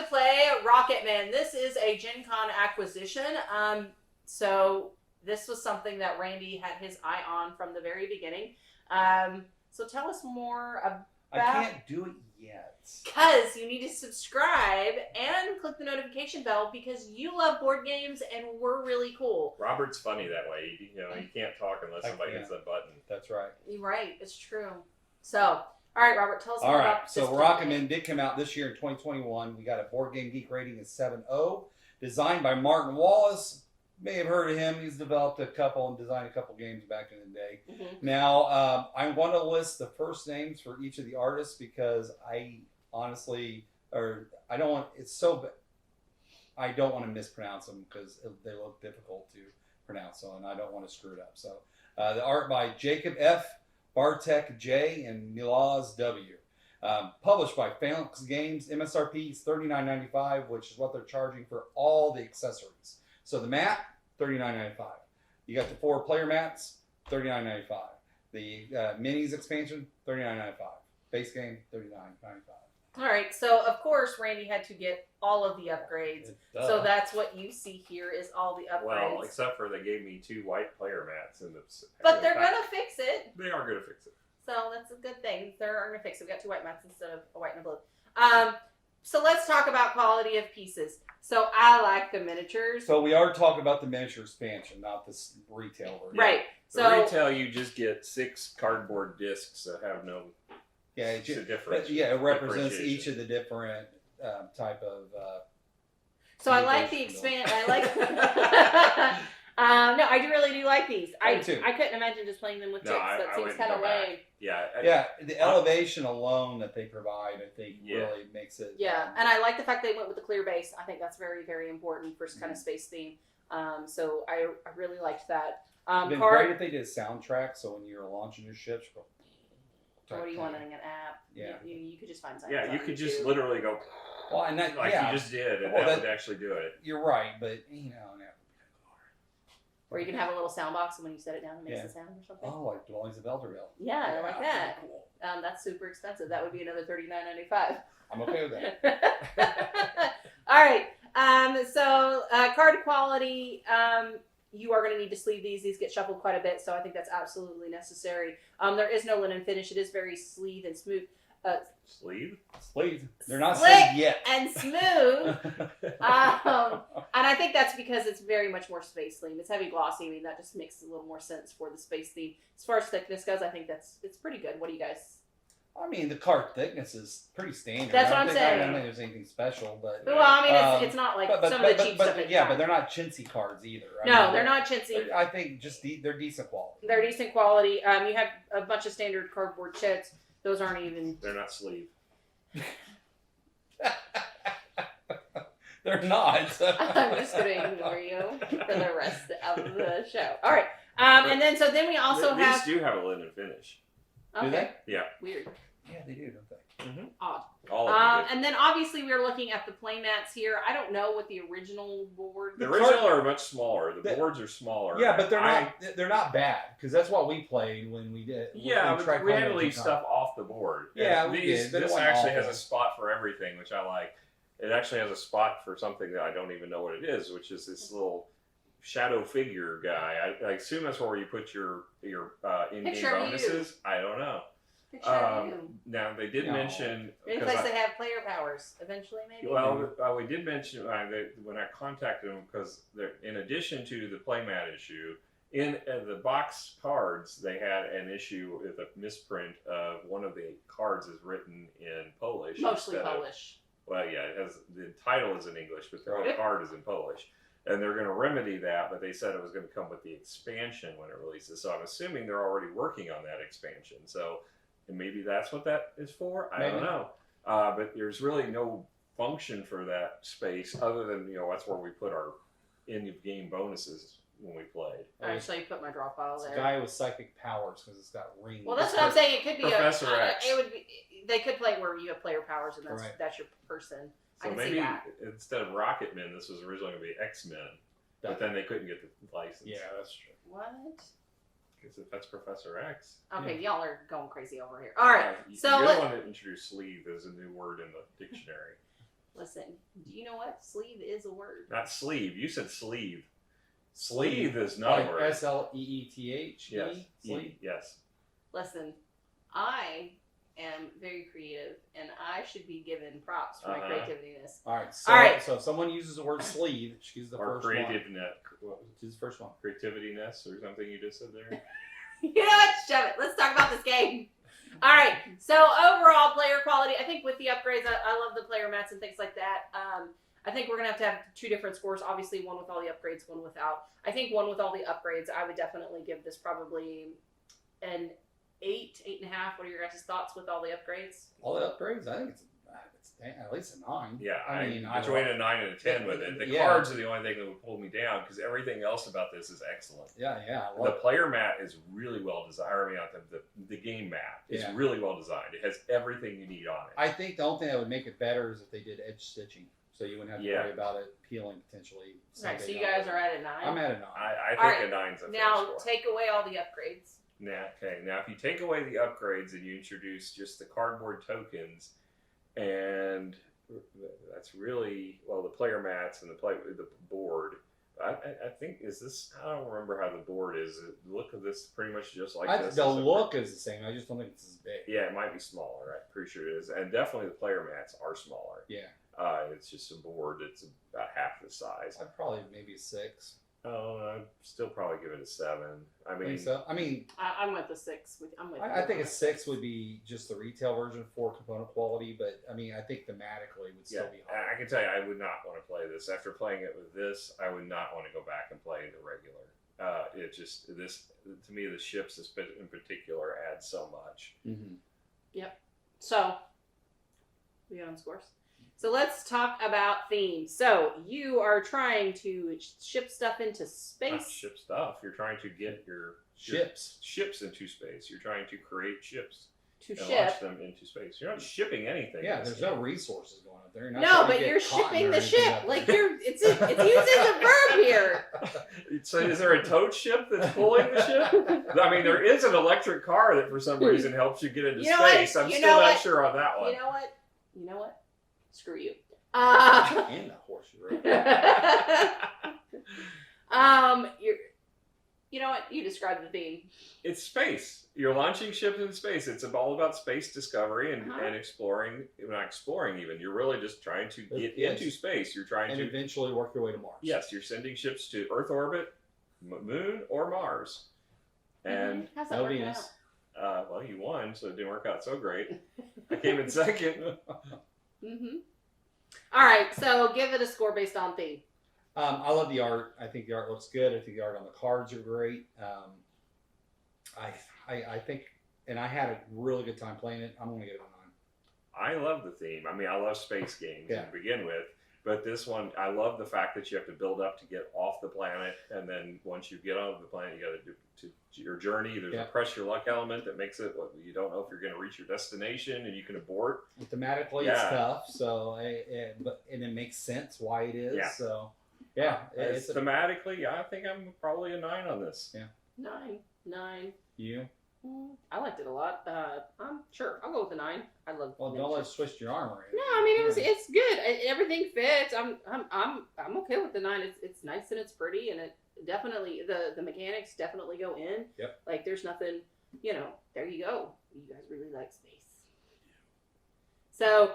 to play Rocketmen. This is a Gen Con acquisition. So this was something that Randy had his eye on from the very beginning. So tell us more about... I can't do it yet. Because you need to subscribe and click the notification bell because you love board games and we're really cool. Robert's funny that way. You can't talk unless somebody hits that button. That's right. You're right. It's true. So, all right, Robert, tell us more about this. So Rocketmen did come out this year in 2021. We got a Board Game Geek rating of 7.0. Designed by Martin Wallace. May have heard of him. He's developed a couple and designed a couple games back in the day. Mm-hmm. Now, I'm going to list the first names for each of the artists because I honestly, I don't want to mispronounce them because they look difficult to pronounce, and I don't want to screw it up. So, the art by Jacob F., Bartek J., and Milaz W. Published by Phalanx Games. MSRP is $39.95, which is what they're charging for all the accessories. So the mat, $39.95. You got the 4 player mats, $39.95. The minis expansion, $39.95. Base game, $39.95. All right, so of course Randy had to get all of the upgrades. So that's what you see here is all the upgrades. Well, except for they gave me 2 white player mats in the. But they're gonna fix it. They are gonna fix it. So that's a good thing. They're gonna fix it. We got 2 white mats instead of a white and a blue. So let's talk about quality of pieces. So I like the miniatures. So we are talking about the miniature expansion, not this retail version. Right. The retail, you just get 6 cardboard discs that have no. It represents each of the different type of. So I like the expand. I like. No, I really do like these. I couldn't imagine just playing them with chicks. That seems kind of lame. Yeah. The elevation alone that they provide, I think, really makes it. Yeah, and I like the fact they went with the clear base. I think that's very, very important for kind of space theme. So I really liked that. It'd been great if they did a soundtrack, so when you're launching your ships, you go. What do you want in an app? Yeah. You could just find sounds. Yeah, you could just literally go. Well, and that, like you just did, and that would actually do it. You're right, but Or you can have a little sound box, and when you set it down, it makes a sound or something. Oh, like Dwellings of Elderville. Yeah, I like that. Cool. That's super expensive. That would be another $39.95. I'm okay with that. All right. So card quality. You are going to need to sleeve these. These get shuffled quite a bit, so I think that's absolutely necessary. There is no linen finish. It is very sleek and smooth. Sleeve? They're not sleeved yet. And smooth. And I think that's because it's very much more space theme. It's heavy glossy. I mean, that just makes a little more sense for the space theme. As far as thickness goes, I think it's pretty good. What do you guys? I mean, the card thickness is pretty standard. That's what I'm saying. I don't think there's anything special, but well, I mean, it's not like some of the cheap stuff. But they're not chintzy cards either. They're not chintzy. I think just they're decent quality. They're decent quality. You have a bunch of standard cardboard chits. Those aren't even. They're not sleeve. They're not. I'm just going to ignore you for the rest of the show. All right. And then we also have. These do have a linen finish. Okay. Do they? Yeah. Weird. Yeah, they do, don't they? Mm-hmm. Odd. All of them and then obviously we're looking at the play mats here. I don't know what the original board. The original are much smaller. The boards are smaller. Yeah, but they're not bad because that's what we played when we did. Yeah, but we had to leave stuff off the board. Yeah, this actually has a spot for everything, which I like. It actually has a spot for something that I don't even know what it is, which is this little shadow figure guy. I assume that's where you put your in-game bonuses. I don't know. Now they did mention in place they have player powers eventually, maybe. Well, we did mention when I contacted them because in addition to the playmat issue, in the box cards they had an issue with a misprint of one of the cards is written in Polish. Mostly Polish. Well, yeah, the title is in English, but the whole card is in Polish. And they're going to remedy that, but they said it was going to come with the expansion when it releases. So I'm assuming they're already working on that expansion. So maybe that's what that is for. I don't know. But there's really no function for that space other than, that's where we put our in-game bonuses when we played. Alright, so you put my draw file there. It's a guy with psychic powers because it's got rings. Well, that's what I'm saying. It could be Professor X. It would be. They could play where you have player powers and that's your person. So maybe instead of Rocketmen, this was originally going to be X-Men, but then they couldn't get the license. Yeah, that's true. What? Because if that's Professor X. Okay, y'all are going crazy over here. All right, so you're the one that introduced sleeve as a new word in the dictionary. Listen, do you know what? Sleeve is a word. Not sleeve. You said sleeve. Sleeve is not a Like word. SLEETH. Yes. Sleeve. Yes. Listen, I am very creative, and I should be given props for my creativeness. All right. So if someone uses the word sleeve, she's the Or first one. creativeness. She's the first one. Creativity-ness or something you just said there. You know what? Shove it. Let's talk about this game. All right. So overall player quality, I think with the upgrades, I love the player mats and things like that. I think we're going to have two different scores. Obviously, one with all the upgrades, one without. I think one with all the upgrades, I would definitely give this probably an 8, 8.5. What are your guys' thoughts with all the upgrades? All the upgrades, I think it's at least a 9. Yeah, I mean, between a 9 and a 10 with it. The cards are the only thing that would pull me down because everything else about this is excellent. Yeah. The player mat is really well designed. I mean, the game mat is really well designed. It has everything you need on it. I think the only thing that would make it better is if they did edge stitching, so you wouldn't have to worry about it peeling potentially. All right, so you guys are at a 9. I'm at a 9. I think a 9's a fair now score. take away all the upgrades. Now, if you take away the upgrades and you introduce just the cardboard tokens, and that's really the player mats and the board. I think I don't remember how the board is. The look of this pretty much just like this. The look is the same. I just don't think it's as big. Yeah, it might be smaller. I'm pretty sure it is, and definitely the player mats are smaller. Yeah. It's just a board that's about half the size. I'd probably maybe 6. Oh, I'd still probably give it a 7. I mean, so. I mean, I'm with the 6. I think a 6 would be just the retail version for component quality, but I mean, I think thematically would still be high. I can tell you, I would not want to play this. After playing it with this, I would not want to go back and play the regular. It just to me, the ships in particular add so much. Mm-hmm. Yep. So we got on scores. So let's talk about themes. So you are trying to ship stuff into space. Not ship stuff. You're trying to get your ships into space. You're trying to create ships to and ship launch them into space. You're not shipping anything. Yeah, there's no resources going up there. No, but you're shipping the ship. Like it's used as a verb here. So is there a towed ship that's pulling the ship? I mean, there is an electric car that for some reason helps you get into space. I'm still not sure on that one. You know what? Screw you. And the horseshoe. You know what? You described the theme. It's space. You're launching ships in space. It's all about space discovery and exploring. Not exploring even. You're really just trying to get into space. You're trying to eventually work your way to Mars. Yes, you're sending ships to Earth orbit, Moon, or Mars. And how's that working out? Well, you won, so it didn't work out so great. I came in second. Mm-hmm. All right, so give it a score based on theme. I love the art. I think the art looks good. I think the art on the cards are great. I think, and I had a really good time playing it. I'm going to give it a 9. I love the theme. I mean, I love space games to begin with. But this one, I love the fact that you have to build up to get off the planet, and then once you get off the planet, you got to do your journey. There's a press your luck element that makes it you don't know if you're going to reach your destination, and you can abort. Thematically, it's tough, so and it makes sense why it is. Yeah. So it's thematically, I think I'm probably a 9 on this. Yeah, 9. You? I liked it a lot. I'm sure I'll go with a 9. I love. Well, don't let's twist your arm or anything. No, I mean it's good. Everything fits. I'm okay with the 9. It's nice and it's pretty, and it definitely the mechanics definitely go in. Yep. Like there's nothing. There you go. You guys really like space. So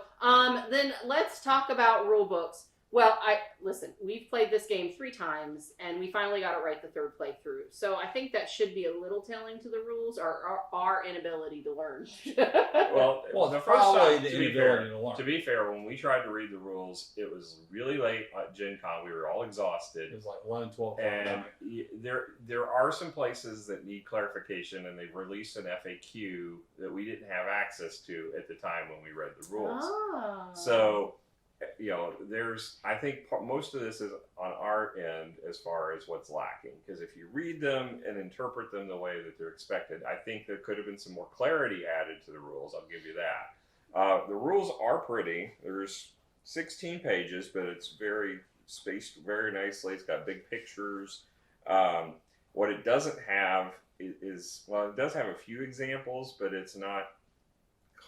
then let's talk about rule books. Well, listen, we've played this game 3 times, and we finally got it right the 3rd playthrough. So I think that should be a little telling to the rules, or our inability to learn. Well, the first probably time, the to be inability to learn. To be fair, when we tried to read the rules, it was really late at Gen Con. We were all exhausted. It was like 11, 12 and there are some places that need clarification, and they've released an FAQ that we didn't have access to at the time when we read the rules. Oh. So, I think most of this is on our end as far as what's lacking. Because if you read them and interpret them the way that they're expected, I think there could have been some more clarity added to the rules. I'll give you that. The rules are pretty. There's 16 pages, but it's very spaced very nicely. It's got big pictures. What it doesn't have is, it does have a few examples, but it's not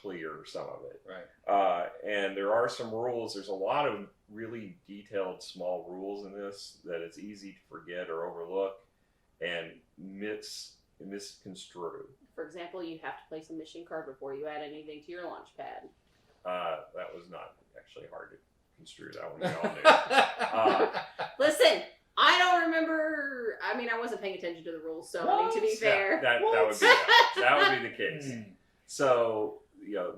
clear some of it. Right. And there are some rules. There's a lot of really detailed small rules in this that it's easy to forget or overlook and misconstrue. For example, you have to place a mission card before you add anything to your launch pad. That was not actually hard to construe. That one we all knew. Listen, I don't remember. I mean, I wasn't paying attention to the rules, so I mean, to be fair, that would be the case. So, you know,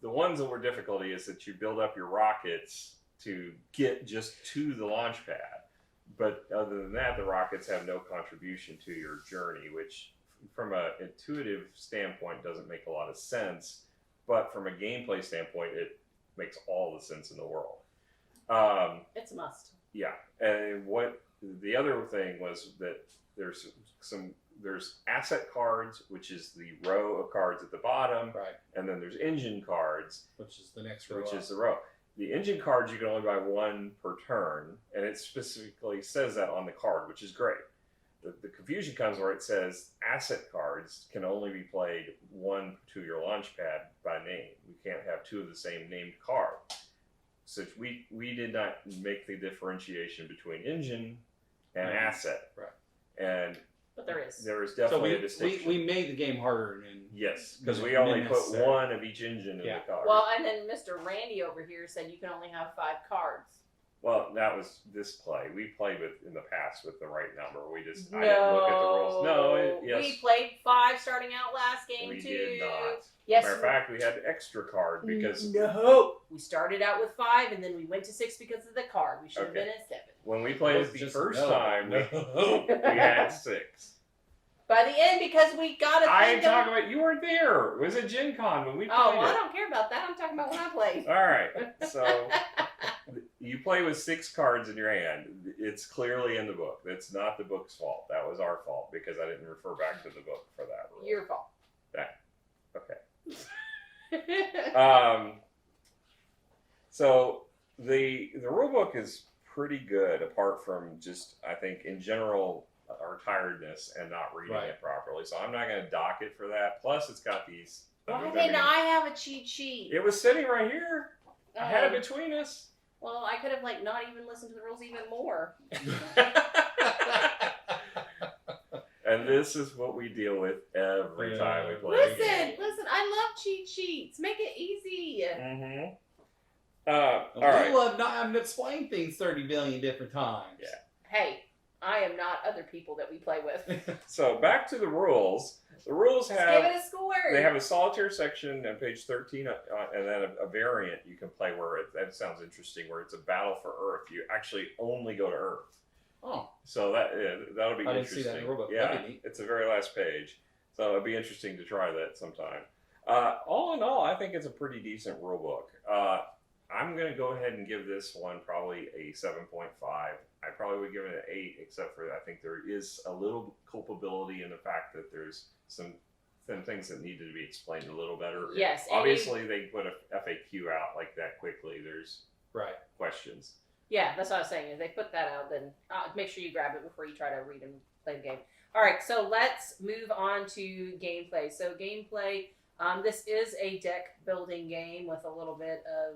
the ones that were difficulty is that you build up your rockets to get just to the launch pad. But other than that, the rockets have no contribution to your journey, which from an intuitive standpoint doesn't make a lot of sense. But from a gameplay standpoint, it makes all the sense in the world. it's a must. Yeah. And what the other thing was that there's asset cards, which is the row of cards at the bottom. Right. And then there's engine cards, Which is the next row. which up. is the row. The engine cards you can only buy one per turn, and it specifically says that on the card, which is great. The confusion comes where it says asset cards can only be played one to your launch pad by name. You can't have two of the same named card. So we did not make the differentiation between engine and asset. Right. And But there is. there is So definitely a distinction. we made the game harder. Yes, because than- we only than put necessary. one of each engine in Yeah. the card. Well, and then Mr. Randy over here said you can only have 5 cards. Well, that was this play. We played with in the past with the right number. We just I didn't look at the rules. No, yes, We played 5 starting out last game we too. did not. Yes. Matter of fact, we had extra card because no, we started out with 5 and then we went to 6 because of the card. We should have Okay. been at 7. when we played it the Just first no. time, No. we had 6. By the end, because we got a I thing am talking about you weren't there. It was at Gen Con when we played Oh, well, I it. don't care about that. I'm talking about when I played. All right, so you play with 6 cards in your hand. It's clearly in the book. That's not the book's fault. That was our fault because I didn't refer back to the book for that rule. Your fault. Okay. So the rule book is pretty good, apart from just I think in general our tiredness and not reading Right. it properly. So I'm not going to dock it for that. Plus, it's got these. Why didn't I have a cheat sheet? It was sitting right here. I had it between us. Well, I could have not even listened to the rules even more. And this is what we deal with every time we play. Listen, I love cheat sheets. Make it easy. Mm-hmm. All right. People have not explained things 30 billion different times. Yeah. Hey, I am not other people that we play with. So back to the rules. The rules Just have. give it a score. They have a solitaire section on page 13, and then a variant you can play where that sounds interesting, where it's a battle for Earth. You actually only go to Earth. Oh. So that'll be I didn't interesting. see that in the rulebook. Yeah, That'd be neat. it's the very last page. So it'd be interesting to try that sometime. All in all, I think it's a pretty decent rule book. I'm going to go ahead and give this one probably a 7.5. I probably would give it an 8, except for I think there is a little culpability in the fact that there's some things that needed to be explained a little better. Yes. Obviously, they put a FAQ out like that quickly. There's Right. questions. Yeah, that's what I was saying. If they put that out, then make sure you grab it before you try to read and play the game. All right, so let's move on to gameplay. So gameplay, this is a deck building game with a little bit of...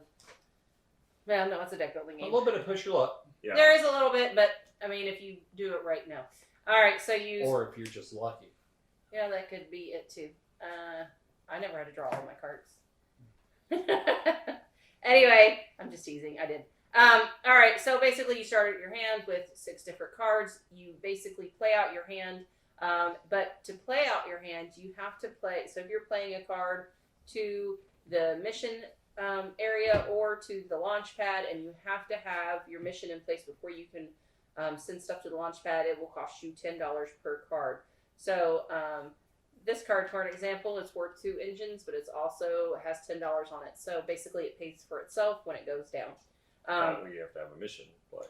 Well, no, it's a deck building A game. little bit of push your luck. Yeah. There is a little bit, but, I mean, if you do it right, no. All right, so use... Or if you're just lucky. Yeah, that could be it, too. I never had to draw all my cards. Anyway, I'm just teasing. I did. All right, so basically you start at your hand with 6 different cards. You basically play out your hand, but to play out your hand, you have to play. So if you're playing a card to the mission area or to the launch pad, and you have to have your mission in place before you can send stuff to the launch pad, it will cost you $10 per card. So this card, for an example, is worth 2 engines, but it's also has $10 on it. So basically it pays for itself when it goes down. You have to have a mission play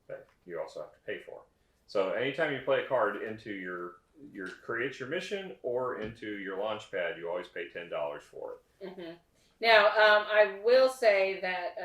that you also have to pay for. So anytime you play a card into your create your mission or into your launch pad, you always pay $10 for it. Mm-hmm. Now, I will say that,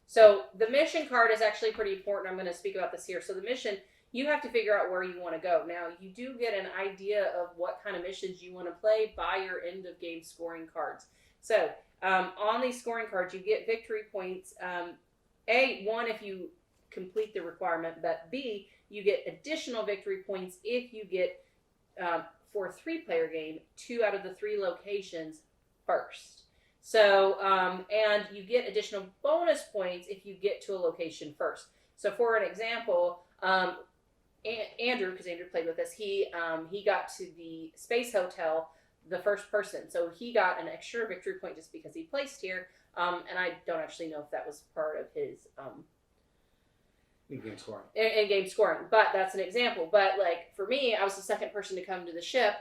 so the mission card is actually pretty important. I'm going to speak about this here. So the mission, you have to figure out where you want to go. Now, you do get an idea of what kind of missions you want to play by your end of game scoring cards. So, on these scoring cards, you get victory points. One, if you complete the requirement, but B, you get additional victory points if you get, for a 3-player game, 2 out of the 3 locations first. So, and you get additional bonus points if you get to a location first. So, for an example, Andrew, because Andrew played with us, he got to the Space Hotel the first person. So he got an extra victory point just because he placed here. And I don't actually know if that was part of his In-game scoring. In-game scoring, but that's an example. But like for me, I was the second person to come to the ship,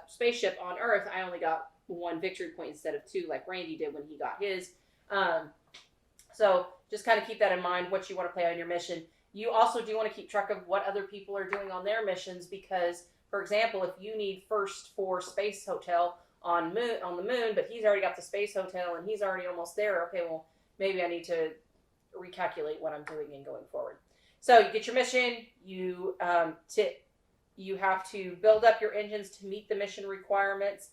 spaceship on Earth. I only got 1 victory point instead of 2, like Randy did when he got his. So just kind of keep that in mind, what you want to play on your mission. You also do want to keep track of what other people are doing on their missions because, for example, if you need first for Space Hotel on the moon, but he's already got the Space Hotel and he's already almost there, okay, well, maybe I need to recalculate what I'm doing and going forward. So you get your mission, you have to build up your engines to meet the mission requirements.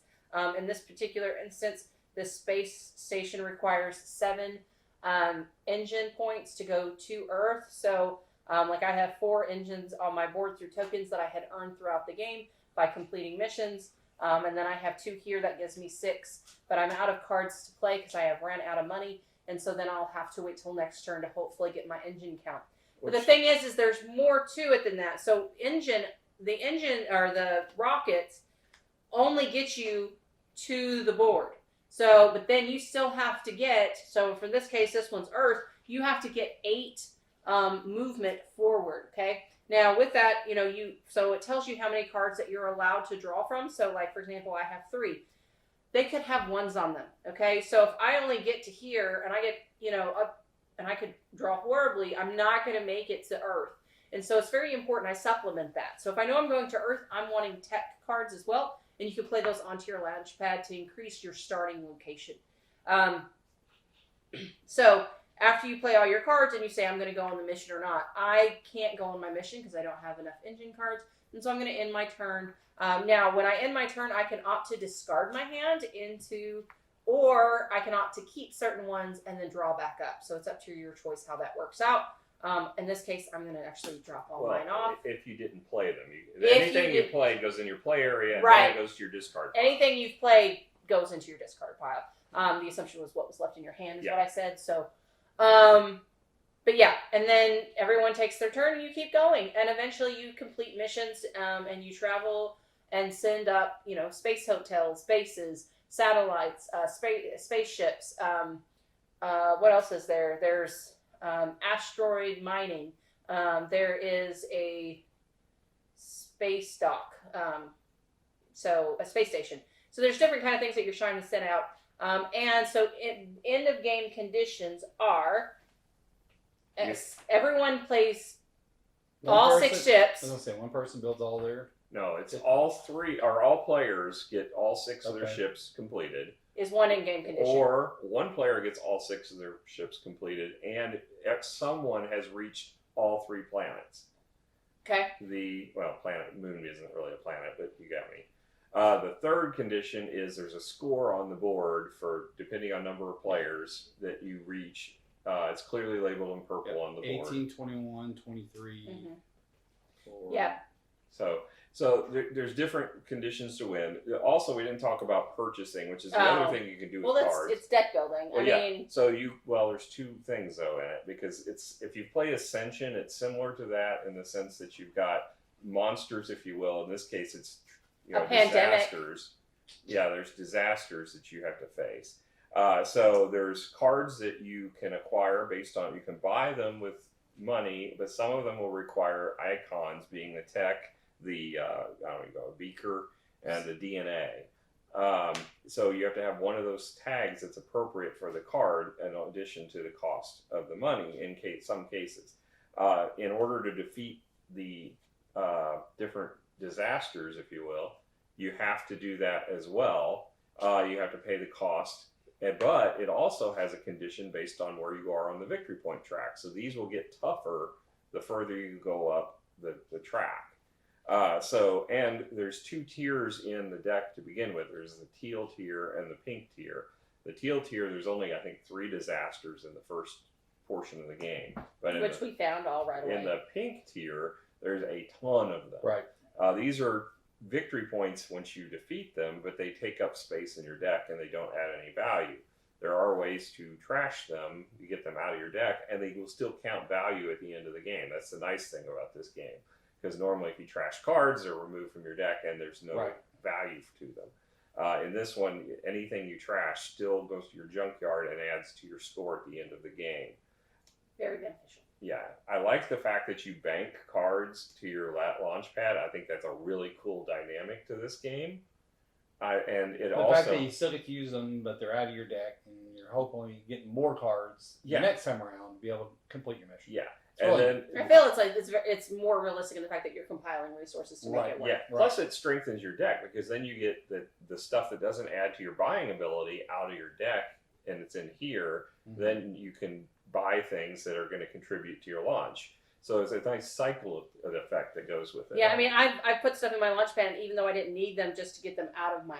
In this particular instance, the space station requires 7 engine points to go to Earth. So like I have 4 engines on my board through tokens that I had earned throughout the game by completing missions. And then I have 2 here that gives me 6, but I'm out of cards to play because I have ran out of money. And so then I'll have to wait till next turn to hopefully get my engine count. But the thing is there's more to it than that. So the engine or the rockets only get you to the board. So, but then you still have to get, so for this case, this one's Earth, you have to get 8 movement forward, okay? Now with that, so it tells you how many cards that you're allowed to draw from. So like, for example, I have 3. They could have 1s on them, okay? So if I only get to here and I get, up and I could draw horribly, I'm not going to make it to Earth. And so it's very important I supplement that. So if I know I'm going to Earth, I'm wanting tech cards as well. And you can play those onto your launch pad to increase your starting location. So after you play all your cards and you say, I'm going to go on the mission or not, I can't go on my mission because I don't have enough engine cards. And so I'm going to end my turn. Now, when I end my turn, I can opt to discard my hand or I can opt to keep certain ones and then draw back up. So it's up to your choice how that works out. In this case, I'm going to actually drop all mine off. If you didn't play them. Anything you play goes in your play area, and right. then it goes to your discard pile. Anything you've played goes into your discard pile. The assumption was what was left in your hand is what I said. So, but yeah, and then everyone takes their turn and you keep going. And eventually you complete missions and you travel and send up, space hotels, bases, satellites, spaceships. What else is there? There's asteroid mining. There is a space dock, so a space station. So there's different kind of things that you're trying to send out. And so end of game conditions are everyone plays all 6 ships. I was going to say, one person builds all their... No, it's all players get all 6 of their ships completed. Is one in-game condition. Or one player gets all 6 of their ships completed, and someone has reached all 3 planets. Okay. Planet Moon isn't really a planet, but you got me. The third condition is there's a score on the board for, depending on number of players, that you reach. It's clearly labeled in purple on the board. 18, 21, 23. Mm-hmm. 4. Yeah. So there's different conditions to win. Also, we didn't talk about purchasing, which is the other thing you can do with cards. It's deck building. Well, I mean, so there's 2 things though in it, because if you play Ascension, it's similar to that in the sense that you've got monsters, if you will. In this case, it's a pandemic. Disasters. Yeah, there's disasters that you have to face. So there's cards that you can acquire based on, you can buy them with money, but some of them will require icons, being the tech, the beaker, and the DNA. So you have to have one of those tags that's appropriate for the card, in addition to the cost of the money in some cases. In order to defeat the different disasters, if you will, you have to do that as well. You have to pay the cost, but it also has a condition based on where you are on the victory point track. So these will get tougher the further you go up the track. And there's 2 tiers in the deck to begin with. There's the teal tier and the pink tier. The teal tier, there's only, I think, 3 disasters in the first portion of the game. But Which we found all right away. in the pink tier, there's a ton of them. Right. These are victory points once you defeat them, but they take up space in your deck and they don't add any value. There are ways to trash them, you get them out of your deck, and they will still count value at the end of the game. That's the nice thing about this game. Because normally if you trash cards, they're removed from your deck and there's no value to them. In this one, anything you trash still goes to your junkyard and adds to your score at the end of the game. Very beneficial. Yeah, I like the fact that you bank cards to your launch pad. I think that's a really cool dynamic to this game. And it the also fact that you still get to use them, but they're out of your deck, and you're hopefully getting more cards the next time around to be able to complete your mission. Yeah. And then I feel it's more realistic in the fact that you're compiling resources to make it work. Yeah. Plus, it strengthens your deck because then you get the stuff that doesn't add to your buying ability out of your deck, and it's in here. Mm-hmm. Then you can buy things that are going to contribute to your launch. So it's a nice cycle of effect that goes with it. Yeah, I mean, I've put stuff in my launch pad, even though I didn't need them, just to get them out of my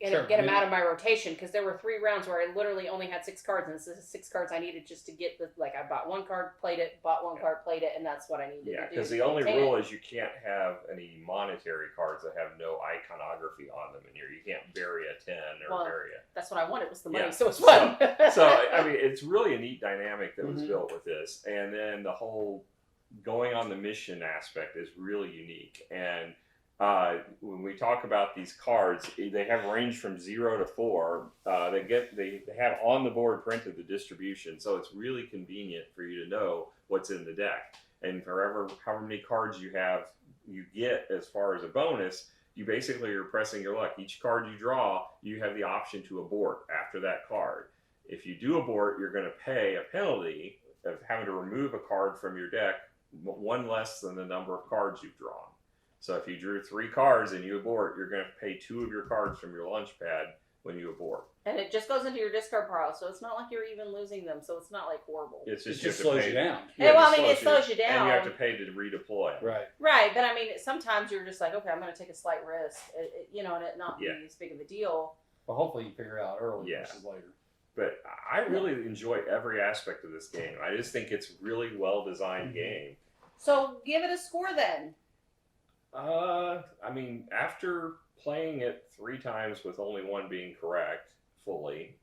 get them out of my rotation, because there were 3 rounds where I literally only had 6 cards, and this is 6 cards I needed just to get I bought 1 card, played it, bought 1 card, played it, and that's what I needed to do. Yeah, because the only rule is you can't have any monetary cards that have no iconography on them in here. You can't bury a 10 or bury a... That's what I wanted, was the money, so it's fun. So, I mean, it's really a neat dynamic that was built with this, and then the whole going on the mission aspect is really unique. And when we talk about these cards, they have range from 0 to 4. They have on the board printed the distribution, so it's really convenient for you to know what's in the deck. And however many cards you get as far as a bonus, you basically are pressing your luck. Each card you draw, you have the option to abort after that card. If you do abort, you're going to pay a penalty of having to remove a card from your deck, 1 less than the number of cards you've drawn. So if you drew 3 cards and you abort, you're going to pay 2 of your cards from your launch pad when you abort. And it just goes into your discard pile, so it's not like you're even losing them, so it's not like horrible. It just slows you down. Yeah, well, I mean, it slows you down. And you have to pay to redeploy. Right, but I mean, sometimes you're just like, okay, I'm going to take a slight risk, and it not be as big of a deal. Well, hopefully you figure it out early versus later. But I really enjoy every aspect of this game. I just think it's a really well-designed game. So give it a score then. I mean, after playing it 3 times with only 1 being correct fully,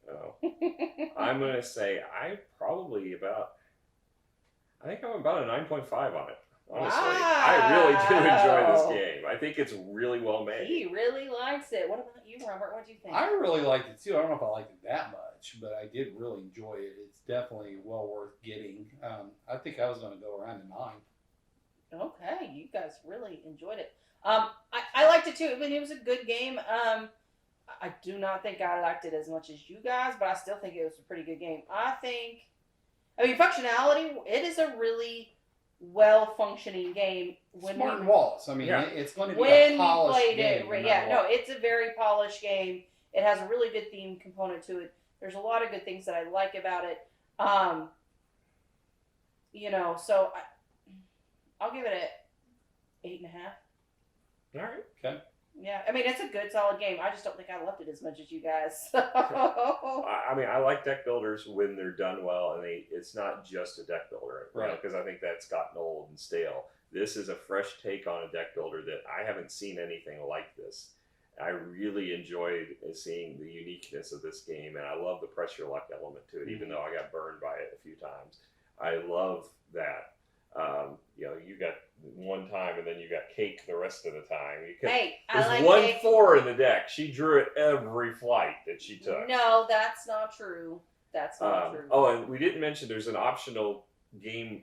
I'm going to say I think I'm about a 9.5 on it. Honestly, I really do enjoy this game. I think it's really well made. He really likes it. What about you, Robert? What do you think? I really liked it too. I don't know if I liked it that much, but I did really enjoy it. It's definitely well worth getting. I think I was going to go around a 9. Okay, you guys really enjoyed it. I liked it too. I mean, it was a good game. I do not think I liked it as much as you guys, but I still think it was a pretty good game. I mean, functionality, it is a really well-functioning game. Smart walls. I mean, it's going to be a polished game. It's a very polished game. It has a really good theme component to it. There's a lot of good things that I like about it. So I'll give it a 8.5. All right. Okay. Yeah, I mean, it's a good, solid game. I just don't think I loved it as much as you guys. I mean, I like deck builders when they're done well, and it's not just a deck builder, right? Because I think that's gotten old and stale. This is a fresh take on a deck builder that I haven't seen anything like this. I really enjoyed seeing the uniqueness of this game, and I love the press your luck element to it, even though I got burned by it a few times. I love that. You got 1 time, and then you got cake the rest of the time. There's 1 4 in the deck. She drew it every flight that she took. No, that's not true. That's not true. Oh, and we didn't mention there's an optional game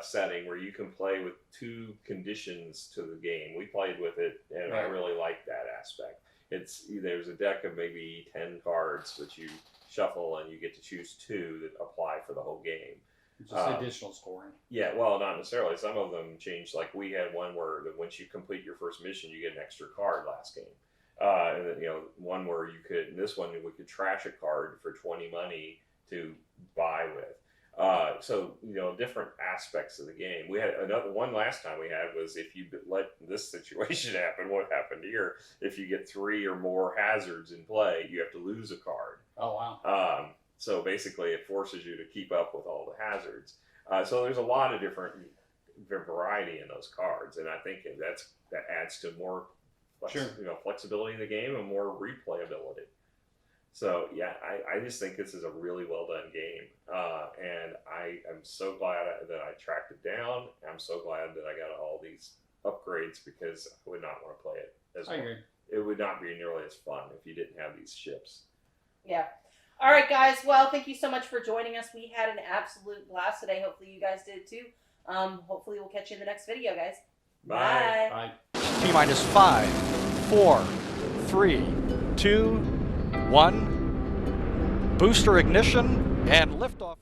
setting where you can play with 2 conditions to the game. We played with it, and I really liked that aspect. There's a deck of maybe 10 cards that you shuffle, and you get to choose 2 that apply for the whole game. Just additional scoring. Yeah, well, not necessarily. Some of them changed. Like we had one where once you complete your first mission, you get an extra card last game. And then, one where you could, this one we could trash a card for 20 money to buy with. So different aspects of the game. We had another one last time we had was if you let this situation happen, what happened here? If you get 3 or more hazards in play, you have to lose a card. Oh wow. So basically, it forces you to keep up with all the hazards. So there's a lot of different variety in those cards, and I think that adds to more flexibility in the game and more replayability. So yeah, I just think this is a really well done game, and I am so glad that I tracked it down. I'm so glad that I got all these upgrades because I would not want to play it as well. I agree. It would not be nearly as fun if you didn't have these ships. Yeah. All right, guys. Well, thank you so much for joining us. We had an absolute blast today. Hopefully you guys did too. Hopefully we'll catch you in the next video, guys. Bye. Bye. Bye. T-minus 5, 4, 3, 2, 1. Booster ignition and liftoff.